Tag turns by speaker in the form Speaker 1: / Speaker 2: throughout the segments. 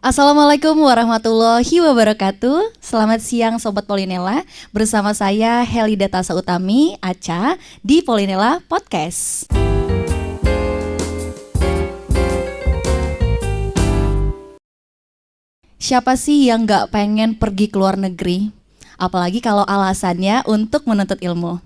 Speaker 1: Assalamualaikum warahmatullahi wabarakatuh. Selamat siang Sobat Polinela. Bersama saya Helida Tasa Utami, Aca, di Polinela Podcast. Siapa sih yang gak pengen pergi ke luar negeri? Apalagi kalau alasannya untuk menuntut ilmu.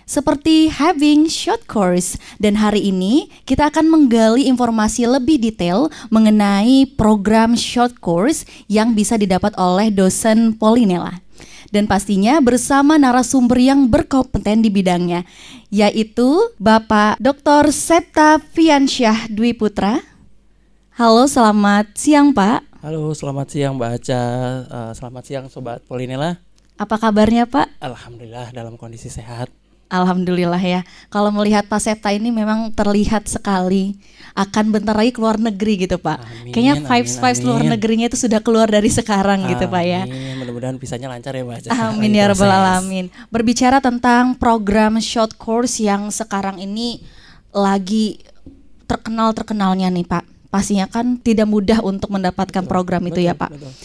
Speaker 1: Seperti having short course, dan hari ini kita akan menggali informasi lebih detail mengenai program short course yang bisa didapat oleh dosen Polinela. Dan pastinya bersama narasumber yang berkompeten di bidangnya, yaitu Bapak Dr. Septa Fiansyah Dwi Putra. Halo, selamat siang Pak.
Speaker 2: Halo, selamat siang Mbak Aca. Selamat siang Sobat Polinela.
Speaker 1: Apa kabarnya Pak?
Speaker 2: Alhamdulillah dalam kondisi sehat.
Speaker 1: Alhamdulillah ya. Kalau melihat Pak Septa ini memang terlihat sekali akan bentar lagi keluar negeri gitu Pak.
Speaker 2: Amin,
Speaker 1: Kayaknya vibes luar negerinya itu sudah keluar dari sekarang gitu Pak ya.
Speaker 2: Amin, mudah-mudahan visanya lancar ya Mbak Aca.
Speaker 1: Amin ya rabbal alamin. Berbicara tentang program short course yang sekarang ini lagi terkenalnya nih Pak. Pastinya kan tidak mudah untuk mendapatkan program itu ya Pak.
Speaker 2: Betul.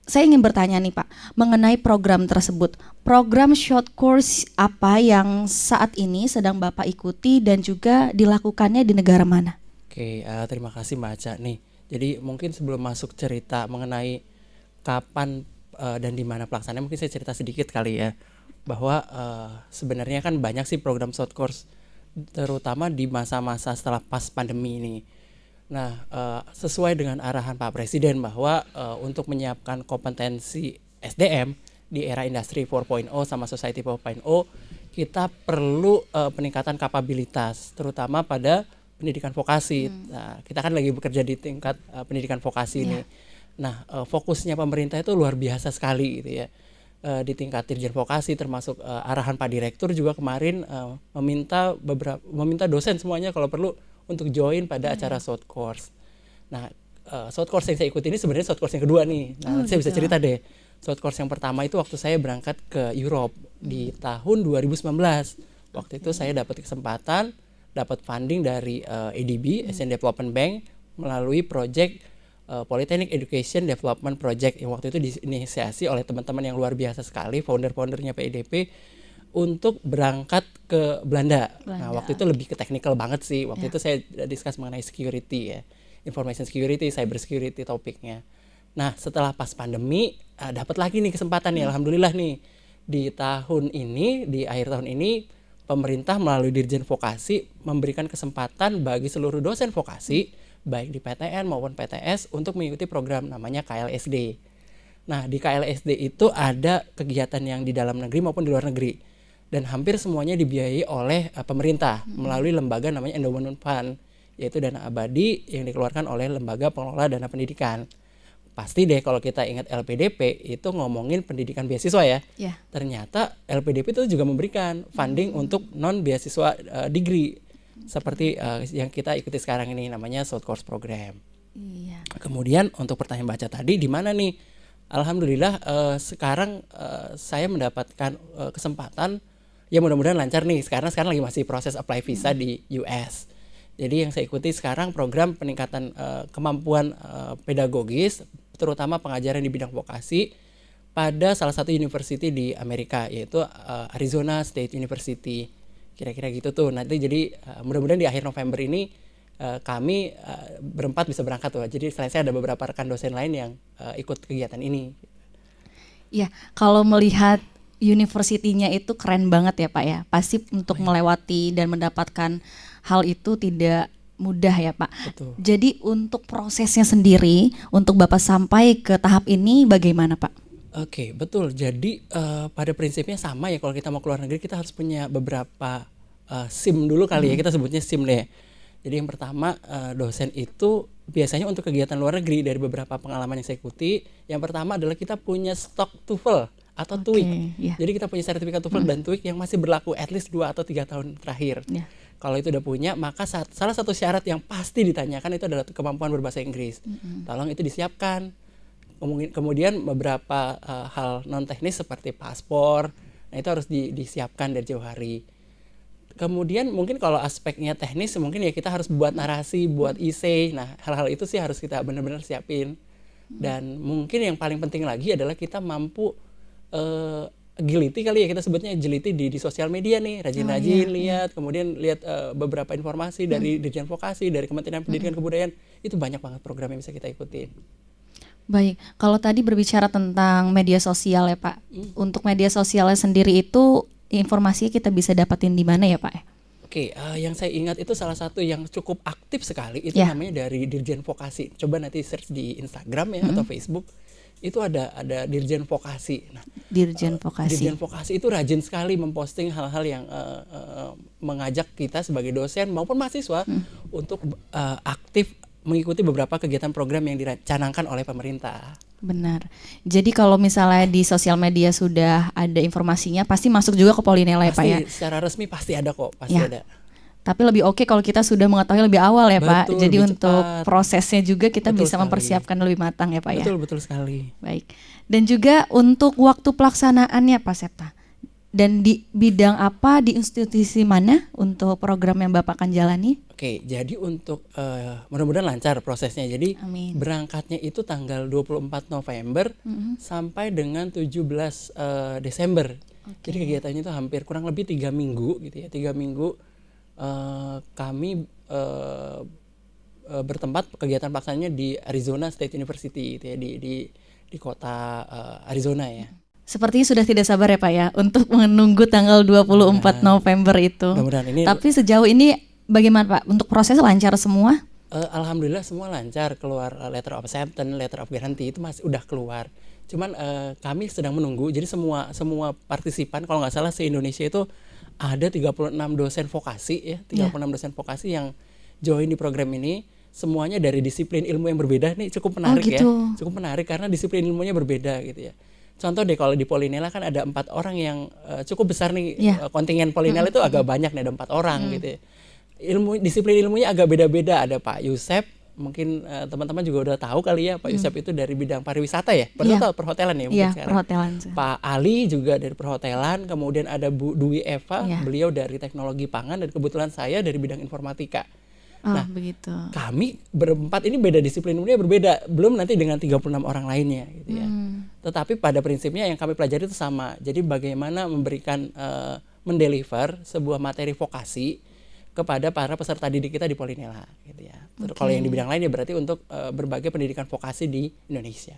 Speaker 1: Saya ingin bertanya nih Pak, mengenai program tersebut. Program short course apa yang saat ini sedang Bapak ikuti dan juga dilakukannya di negara mana?
Speaker 2: Oke, terima kasih Mbak Aca nih. Jadi mungkin sebelum masuk cerita mengenai kapan dan di mana pelaksanaannya, mungkin saya cerita sedikit kali ya. Bahwa sebenarnya kan banyak sih program short course, terutama di masa-masa setelah pas pandemi ini. Nah, sesuai dengan arahan Pak Presiden bahwa untuk menyiapkan kompetensi SDM di era industri 4.0 sama society 4.0, kita perlu peningkatan kapabilitas, terutama pada pendidikan vokasi. Nah, kita kan lagi bekerja di tingkat pendidikan vokasi ini. Nah, fokusnya pemerintah itu luar biasa sekali gitu ya. Di tingkat dirjen vokasi, termasuk arahan Pak Direktur juga kemarin meminta dosen semuanya kalau perlu untuk join pada acara short course. Nah, short course yang saya ikuti ini sebenarnya short course yang kedua nih. Nah, saya bisa cerita deh. Short course yang pertama itu waktu saya berangkat ke Europe di tahun 2019. Waktu itu saya dapat kesempatan, dapat funding dari ADB, Asian Development Bank, melalui project Polytechnic Education Development Project yang waktu itu diinisiasi oleh teman-teman yang luar biasa sekali, founder-foundernya PEDP, untuk berangkat ke Belanda. Nah, waktu itu lebih ke technical banget sih. Waktu itu saya discuss mengenai security ya, information security, cyber security topiknya. Nah, setelah pas pandemi, dapat lagi nih kesempatan nih, alhamdulillah nih. Di tahun ini, di akhir tahun ini, pemerintah melalui Dirjen Vokasi memberikan kesempatan bagi seluruh dosen vokasi, baik di PTN maupun PTS, untuk mengikuti program namanya KLSD. Nah, di KLSD itu ada kegiatan yang di dalam negeri maupun di luar negeri. Dan hampir semuanya dibiayai oleh pemerintah melalui lembaga namanya Endowment Fund, yaitu dana abadi yang dikeluarkan oleh Lembaga Pengelola Dana Pendidikan. Pasti deh kalau kita ingat LPDP itu ngomongin pendidikan beasiswa ya. Ternyata LPDP itu juga memberikan funding untuk non beasiswa degree seperti yang kita ikuti sekarang ini, namanya short course program. Kemudian untuk pertanyaan baca tadi, di mana nih? Alhamdulillah sekarang saya mendapatkan kesempatan. Ya mudah-mudahan lancar nih, karena sekarang lagi masih proses apply visa di US. Jadi yang saya ikuti sekarang program peningkatan kemampuan pedagogis, terutama pengajaran di bidang vokasi pada salah satu university di Amerika, yaitu Arizona State University. Kira-kira gitu tuh. Nanti jadi mudah-mudahan di akhir November ini kami berempat bisa berangkat tuh. Jadi selain saya ada beberapa rekan dosen lain yang ikut kegiatan ini.
Speaker 1: Ya, kalau melihat universitinya itu keren banget ya Pak ya. Pasti untuk melewati dan mendapatkan hal itu tidak mudah ya Pak.
Speaker 2: Betul.
Speaker 1: Jadi untuk prosesnya sendiri, untuk Bapak sampai ke tahap ini bagaimana Pak?
Speaker 2: Oke, betul. Jadi pada prinsipnya sama ya, kalau kita mau keluar negeri kita harus punya beberapa SIM dulu kali ya, kita sebutnya SIM deh. Jadi yang pertama, dosen itu biasanya untuk kegiatan luar negeri, dari beberapa pengalaman yang saya ikuti, yang pertama adalah kita punya stok TOEFL atau TOEIC. Jadi kita punya sertifikat TOEFL dan TOEIC yang masih berlaku at least 2 atau 3 tahun terakhir. Kalau itu udah punya, maka salah satu syarat yang pasti ditanyakan itu adalah kemampuan berbahasa Inggris. Tolong itu disiapkan. Kemudian beberapa hal non teknis seperti paspor, nah itu harus disiapkan dari jauh hari. Kemudian mungkin kalau aspeknya teknis, mungkin ya kita harus buat narasi, buat essay. Nah, hal-hal itu sih harus kita benar-benar siapin. Dan mungkin yang paling penting lagi adalah kita mampu agility kali ya, kita sebutnya agility di sosial media nih, rajin-rajin lihat, kemudian lihat beberapa informasi dari Dirjen Vokasi, dari Kementerian Pendidikan Kebudayaan, itu banyak banget program yang bisa kita ikutin.
Speaker 1: Baik, kalau tadi berbicara tentang media sosial ya Pak, untuk media sosialnya sendiri itu informasinya kita bisa dapatin di mana ya Pak?
Speaker 2: Oke, yang saya ingat itu salah satu yang cukup aktif sekali itu
Speaker 1: Ya.
Speaker 2: namanya dari Dirjen Vokasi. Coba nanti search di Instagram ya atau Facebook, itu ada Dirjen Vokasi. Nah,
Speaker 1: Dirjen Vokasi.
Speaker 2: Dirjen Vokasi itu rajin sekali memposting hal-hal yang mengajak kita sebagai dosen maupun mahasiswa untuk aktif mengikuti beberapa kegiatan program yang dicanangkan oleh pemerintah.
Speaker 1: Benar. Jadi kalau misalnya di sosial media sudah ada informasinya, pasti masuk juga ke Polinela ya Pak ya?
Speaker 2: Pasti secara resmi pasti ada kok, pasti
Speaker 1: Ya.
Speaker 2: ada.
Speaker 1: Tapi lebih oke kalau kita sudah mengetahui lebih awal ya Pak.
Speaker 2: Betul,
Speaker 1: Jadi
Speaker 2: lebih
Speaker 1: untuk
Speaker 2: cepat.
Speaker 1: prosesnya juga kita
Speaker 2: Betul
Speaker 1: bisa
Speaker 2: sekali.
Speaker 1: mempersiapkan lebih matang ya Pak ya?
Speaker 2: Betul sekali.
Speaker 1: Baik. Dan juga untuk waktu pelaksanaannya Pak Septa. Dan di bidang apa, di institusi mana untuk program yang Bapak akan jalani?
Speaker 2: Oke, jadi untuk mudah-mudahan lancar prosesnya. Jadi
Speaker 1: Amin.
Speaker 2: berangkatnya itu tanggal 24 November sampai dengan 17 Desember. Jadi kegiatannya itu hampir kurang lebih 3 minggu gitu ya. 3 minggu kami bertempat kegiatan pelaksanaannya di Arizona State University gitu ya, di kota Arizona ya.
Speaker 1: Sepertinya sudah tidak sabar ya Pak ya untuk menunggu tanggal 24 November itu.
Speaker 2: Mudah-mudahan ini
Speaker 1: Tapi sejauh ini bagaimana Pak? Untuk proses lancar semua?
Speaker 2: alhamdulillah semua lancar, keluar letter of acceptance, letter of guarantee itu masih udah keluar. Cuman kami sedang menunggu. Jadi semua partisipan kalau nggak salah se-Indonesia itu ada 36 dosen vokasi ya, 36 dosen vokasi yang join di program ini. Semuanya dari disiplin ilmu yang berbeda. Nih cukup menarik
Speaker 1: gitu.
Speaker 2: ya. Cukup menarik karena disiplin ilmunya berbeda gitu ya. Contoh deh kalau di Polinela kan ada 4 orang yang cukup besar nih, kontingen Polinela itu agak banyak nih, ada 4 orang gitu ya. Disiplin ilmunya agak beda-beda. Ada Pak Yusef, mungkin teman-teman juga udah tahu kali ya, Pak Yusef itu dari bidang pariwisata ya, perhotelan ya mungkin
Speaker 1: Iya,
Speaker 2: sekarang.
Speaker 1: perhotelan.
Speaker 2: Pak Ali juga dari perhotelan, kemudian ada Bu Dwi Eva, beliau dari teknologi pangan, dan kebetulan saya dari bidang informatika.
Speaker 1: Nah, begitu.
Speaker 2: Kami berempat ini beda disiplin ilmunya berbeda, belum nanti dengan 36 orang lainnya gitu ya. Tetapi pada prinsipnya yang kami pelajari itu sama. Jadi bagaimana memberikan mendeliver sebuah materi vokasi kepada para peserta didik kita di Polinela gitu ya. Kalau yang di bidang lain ya berarti untuk berbagai pendidikan vokasi di Indonesia.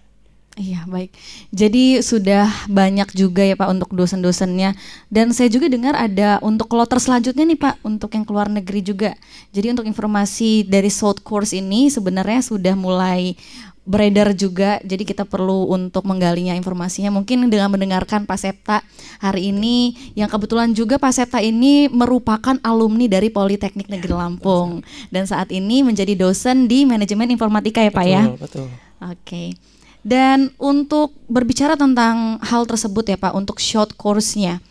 Speaker 1: Iya, baik. Jadi sudah banyak juga ya Pak untuk dosen-dosennya. Dan saya juga dengar ada untuk kloter selanjutnya nih Pak, untuk yang keluar negeri juga. Jadi untuk informasi dari South Course ini sebenarnya sudah mulai beredar juga. Jadi kita perlu untuk menggalinya informasinya. Mungkin dengan mendengarkan Pak Septa hari ini, yang kebetulan juga Pak Septa ini merupakan alumni dari Politeknik Negeri Lampung. Dan saat ini menjadi dosen di manajemen informatika ya Pak ya?
Speaker 2: Betul.
Speaker 1: Oke. Dan untuk berbicara tentang hal tersebut ya Pak, untuk short course-nya,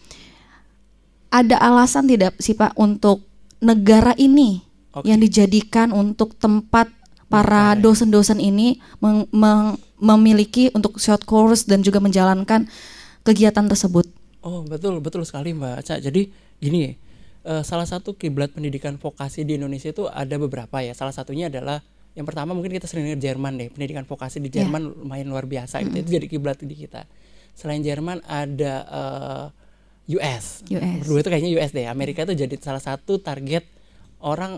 Speaker 1: ada alasan tidak sih Pak untuk negara ini yang dijadikan untuk tempat para dosen-dosen ini memiliki untuk short course dan juga menjalankan kegiatan tersebut?
Speaker 2: Oh betul sekali Mbak Aca. Jadi gini, salah satu kiblat pendidikan vokasi di Indonesia itu ada beberapa ya. Salah satunya adalah yang pertama mungkin kita sering dengar Jerman deh, pendidikan vokasi di Jerman lumayan luar biasa gitu. Itu jadi kiblat di kita. Selain Jerman ada US. Berdua itu kayaknya US deh. Amerika itu jadi salah satu target orang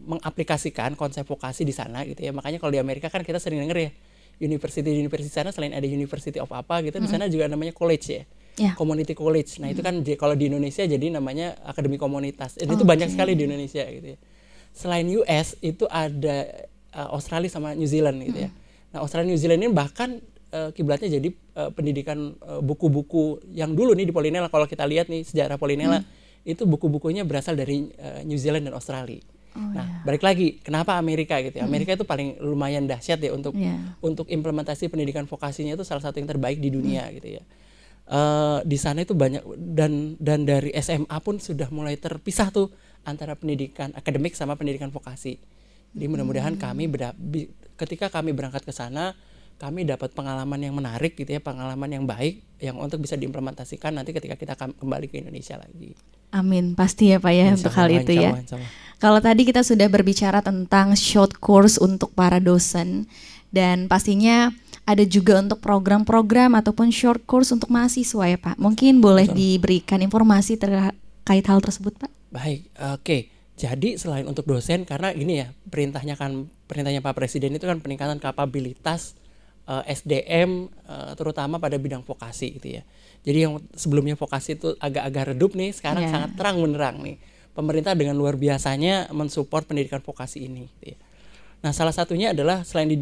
Speaker 2: mengaplikasikan konsep vokasi di sana gitu ya. Makanya kalau di Amerika kan kita sering denger ya, university sana selain ada University of apa gitu, di sana juga namanya college ya. Community college. Nah, itu kan kalau di Indonesia jadi namanya akademi komunitas. Itu banyak sekali di Indonesia gitu ya. Selain US itu ada Australia sama New Zealand gitu ya. Nah, Australia New Zealand ini bahkan kiblatnya jadi pendidikan buku-buku yang dulu nih di Polinela. Kalau kita lihat nih sejarah Polinela itu buku-bukunya berasal dari New Zealand dan Australia. Balik lagi, kenapa Amerika gitu ya? Amerika itu paling lumayan dahsyat ya untuk implementasi pendidikan vokasinya, itu salah satu yang terbaik di dunia gitu ya. Di sana itu banyak dan dari SMA pun sudah mulai terpisah tuh antara pendidikan akademik sama pendidikan vokasi. Jadi mudah-mudahan kami ketika kami berangkat ke sana, kami dapat pengalaman yang menarik gitu ya, pengalaman yang baik yang untuk bisa diimplementasikan nanti ketika kita kembali ke Indonesia lagi.
Speaker 1: Amin, pasti ya Pak ya untuk hal itu ya. Kalau tadi kita sudah berbicara tentang short course untuk para dosen, Dan pastinya ada juga untuk program-program ataupun short course untuk mahasiswa ya Pak. Mungkin boleh diberikan informasi terkait hal tersebut Pak?
Speaker 2: Baik, oke. Jadi selain untuk dosen, karena gini ya, perintahnya Pak Presiden itu kan peningkatan kapabilitas SDM terutama pada bidang vokasi gitu ya. Jadi yang sebelumnya vokasi itu agak-agak redup nih, sekarang sangat terang benderang nih. Pemerintah dengan luar biasanya mensupport pendidikan vokasi ini gitu ya. Nah, salah satunya adalah selain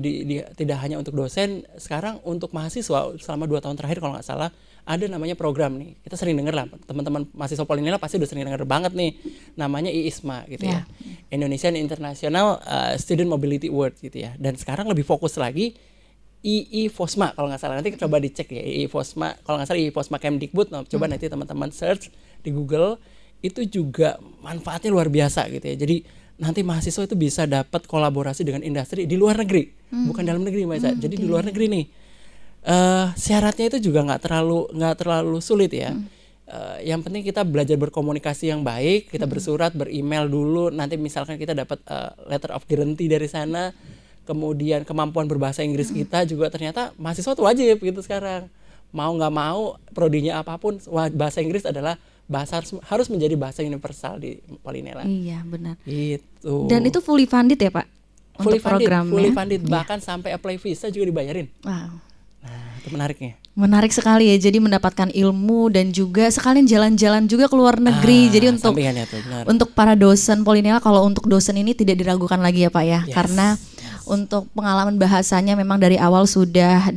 Speaker 2: tidak hanya untuk dosen, sekarang untuk mahasiswa selama 2 tahun terakhir kalau nggak salah ada namanya program nih. Kita sering dengar lah, teman-teman mahasiswa Polinela pasti udah sering dengar banget nih. Namanya IISMA gitu ya. Indonesian International Student Mobility Award gitu ya. Dan sekarang lebih fokus lagi IIFOSMA kalau nggak salah. Nanti coba dicek ya, IIFOSMA. Kalau nggak salah IIFOSMA Kemdikbud, coba nanti teman-teman search di Google. Itu juga manfaatnya luar biasa gitu ya. Jadi nanti mahasiswa itu bisa dapat kolaborasi dengan industri di luar negeri, bukan dalam negeri Mbak Ica. Jadi di luar negeri nih. Syaratnya itu juga nggak terlalu sulit ya. Yang penting kita belajar berkomunikasi yang baik, kita bersurat, beremail dulu. Nanti misalkan kita dapat letter of guarantee dari sana, kemudian kemampuan berbahasa Inggris kita juga ternyata mahasiswa itu wajib gitu sekarang. Mau nggak mau, prodinya apapun, bahasa Inggris adalah harus menjadi bahasa universal di Polinela.
Speaker 1: Iya benar.
Speaker 2: Gitu.
Speaker 1: Dan itu fully funded ya Pak?
Speaker 2: Fully
Speaker 1: untuk programnya?
Speaker 2: Fully funded, bahkan sampai apply visa juga dibayarin.
Speaker 1: Wow.
Speaker 2: Nah, itu menariknya.
Speaker 1: Menarik sekali ya, jadi mendapatkan ilmu dan juga sekalian jalan-jalan juga ke luar negeri. Jadi untuk para dosen Polinela, kalau untuk dosen ini tidak diragukan lagi ya Pak ya, karena untuk pengalaman bahasanya memang dari awal sudah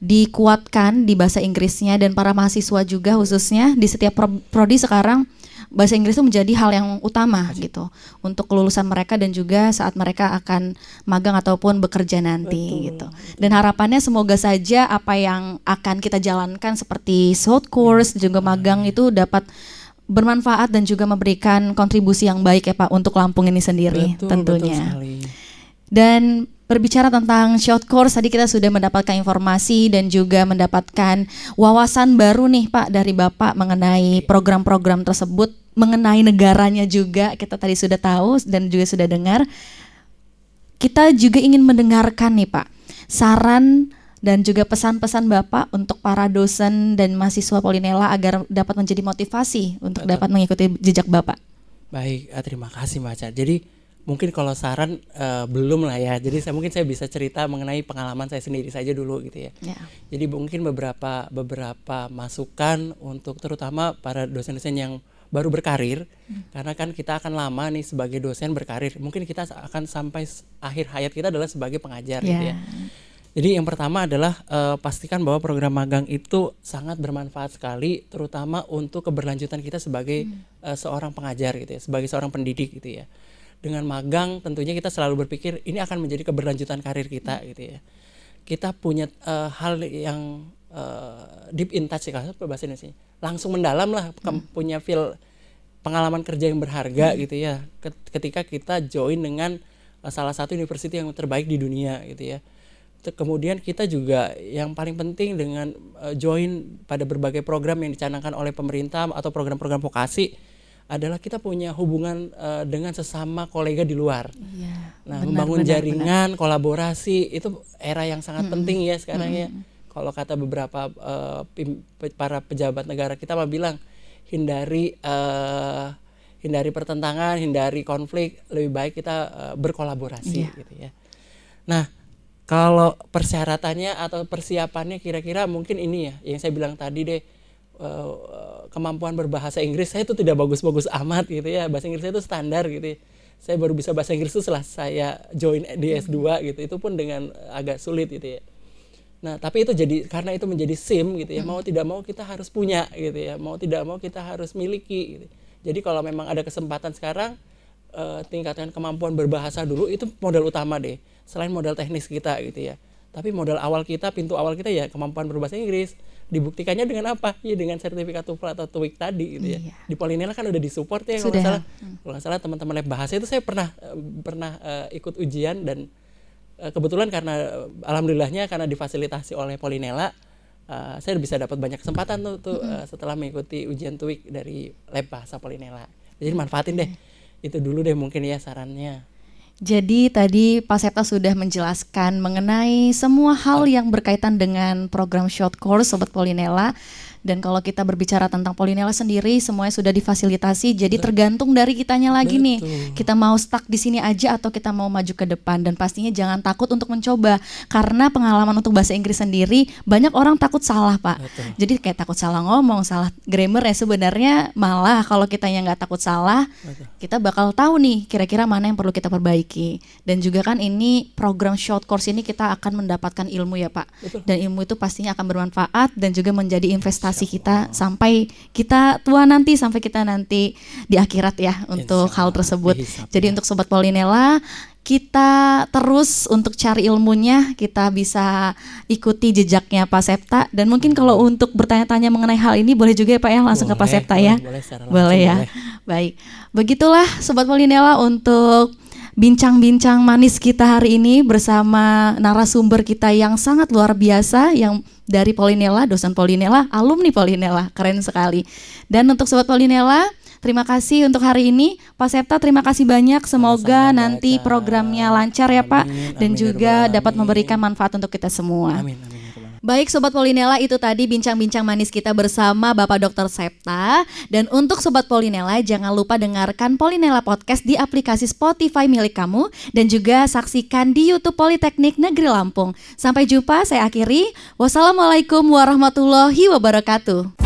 Speaker 1: dikuatkan di bahasa Inggrisnya, dan para mahasiswa juga khususnya di setiap prodi sekarang bahasa Inggris itu menjadi hal yang utama gitu untuk kelulusan mereka dan juga saat mereka akan magang ataupun bekerja nanti gitu. Dan harapannya semoga saja apa yang akan kita jalankan seperti short course juga magang itu dapat bermanfaat dan juga memberikan kontribusi yang baik ya Pak untuk Lampung ini sendiri tentunya.
Speaker 2: Betul sekali.
Speaker 1: Dan berbicara tentang short course, tadi kita sudah mendapatkan informasi dan juga mendapatkan wawasan baru nih Pak dari Bapak mengenai program-program tersebut, mengenai negaranya juga kita tadi sudah tahu dan juga sudah dengar. Kita juga ingin mendengarkan nih Pak, saran dan juga pesan-pesan Bapak untuk para dosen dan mahasiswa Polinela agar dapat menjadi motivasi untuk dapat mengikuti jejak Bapak.
Speaker 2: Baik, terima kasih Mbak Aca. Jadi mungkin kalau saran belum lah ya. Jadi saya bisa cerita mengenai pengalaman saya sendiri saja dulu gitu ya. Jadi mungkin beberapa masukan untuk terutama para dosen-dosen yang baru berkarir, karena kan kita akan lama nih sebagai dosen berkarir. Mungkin kita akan sampai akhir hayat kita adalah sebagai pengajar gitu ya. Jadi yang pertama adalah pastikan bahwa program magang itu sangat bermanfaat sekali, terutama untuk keberlanjutan kita sebagai seorang pengajar gitu ya, sebagai seorang pendidik gitu ya. Dengan magang tentunya kita selalu berpikir ini akan menjadi keberlanjutan karir kita gitu ya. Kita punya hal yang deep in touch ya, bahasa Indonesia, langsung mendalam lah, punya feel pengalaman kerja yang berharga gitu ya, ketika kita join dengan salah satu university yang terbaik di dunia gitu ya. Kemudian kita juga yang paling penting dengan join pada berbagai program yang dicanangkan oleh pemerintah atau program-program vokasi adalah kita punya hubungan dengan sesama kolega di luar. Nah, membangun jaringan, kolaborasi itu era yang sangat penting ya sekarang ya. Kalau kata beberapa para pejabat negara kita mah bilang hindari pertentangan, hindari konflik, lebih baik kita berkolaborasi gitu ya. Nah, kalau persyaratannya atau persiapannya kira-kira mungkin ini ya yang saya bilang tadi deh, kemampuan berbahasa Inggris saya itu tidak bagus-bagus amat gitu ya. Bahasa Inggris saya itu standar gitu ya. Saya baru bisa bahasa Inggris itu setelah saya join di S2 gitu. Itu pun dengan agak sulit gitu ya. Nah, tapi itu karena itu menjadi SIM gitu ya. Mau tidak mau kita harus punya gitu ya. Mau tidak mau kita harus miliki gitu. Jadi kalau memang ada kesempatan sekarang, tingkatkan kemampuan berbahasa dulu, itu modal utama deh. Selain modal teknis kita gitu ya. Tapi modal awal kita, pintu awal kita ya kemampuan berbahasa Inggris. Dibuktikannya dengan apa? Ya dengan sertifikat TOEFL atau TOEIC tadi gitu ya. Di Polinela kan udah disupport ya kalau nggak salah teman-teman lab bahasa itu saya pernah ikut ujian, dan kebetulan karena alhamdulillahnya karena difasilitasi oleh Polinela, saya bisa dapat banyak kesempatan tuh setelah mengikuti ujian TOEIC dari lab bahasa Polinela. Jadi manfaatin deh. Itu dulu deh mungkin ya sarannya.
Speaker 1: Jadi tadi Pak Septa sudah menjelaskan mengenai semua hal yang berkaitan dengan program short course Sobat Polinela. Dan kalau kita berbicara tentang Polinela sendiri, semuanya sudah difasilitasi. Jadi tergantung dari kitanya lagi nih. Kita mau stuck di sini aja atau kita mau maju ke depan. Dan pastinya jangan takut untuk mencoba. Karena pengalaman untuk bahasa Inggris sendiri, banyak orang takut salah, Pak.
Speaker 2: Betul.
Speaker 1: Jadi kayak takut salah ngomong, salah grammar ya. Sebenarnya malah kalau kitanya nggak takut salah, kita bakal tahu nih kira-kira mana yang perlu kita perbaiki. Dan juga kan ini program short course ini kita akan mendapatkan ilmu ya, Pak.
Speaker 2: Betul.
Speaker 1: Dan ilmu itu pastinya akan bermanfaat dan juga menjadi investasi kita sampai kita tua nanti, sampai kita nanti di akhirat ya untuk hal tersebut. Jadi untuk Sobat Polinela, kita terus untuk cari ilmunya, kita bisa ikuti jejaknya Pak Septa. Dan mungkin kalau untuk bertanya-tanya mengenai hal ini boleh juga ya Pak ya, langsung ke Pak Septa ya. Boleh ya. Baik, begitulah Sobat Polinela untuk bincang-bincang manis kita hari ini bersama narasumber kita yang sangat luar biasa, yang dari Polinela, dosen Polinela, alumni Polinela, keren sekali. Dan untuk Sobat Polinela, terima kasih untuk hari ini. Pak Septa terima kasih banyak, semoga nanti programnya lancar ya Pak, dan juga dapat memberikan manfaat untuk kita semua.
Speaker 2: Amin.
Speaker 1: Baik Sobat Polinela, itu tadi bincang-bincang manis kita bersama Bapak Dr. Septa. Dan untuk Sobat Polinela, jangan lupa dengarkan Polinela Podcast di aplikasi Spotify milik kamu. Dan juga saksikan di YouTube Politeknik Negeri Lampung. Sampai jumpa, saya akhiri. Wassalamualaikum warahmatullahi wabarakatuh.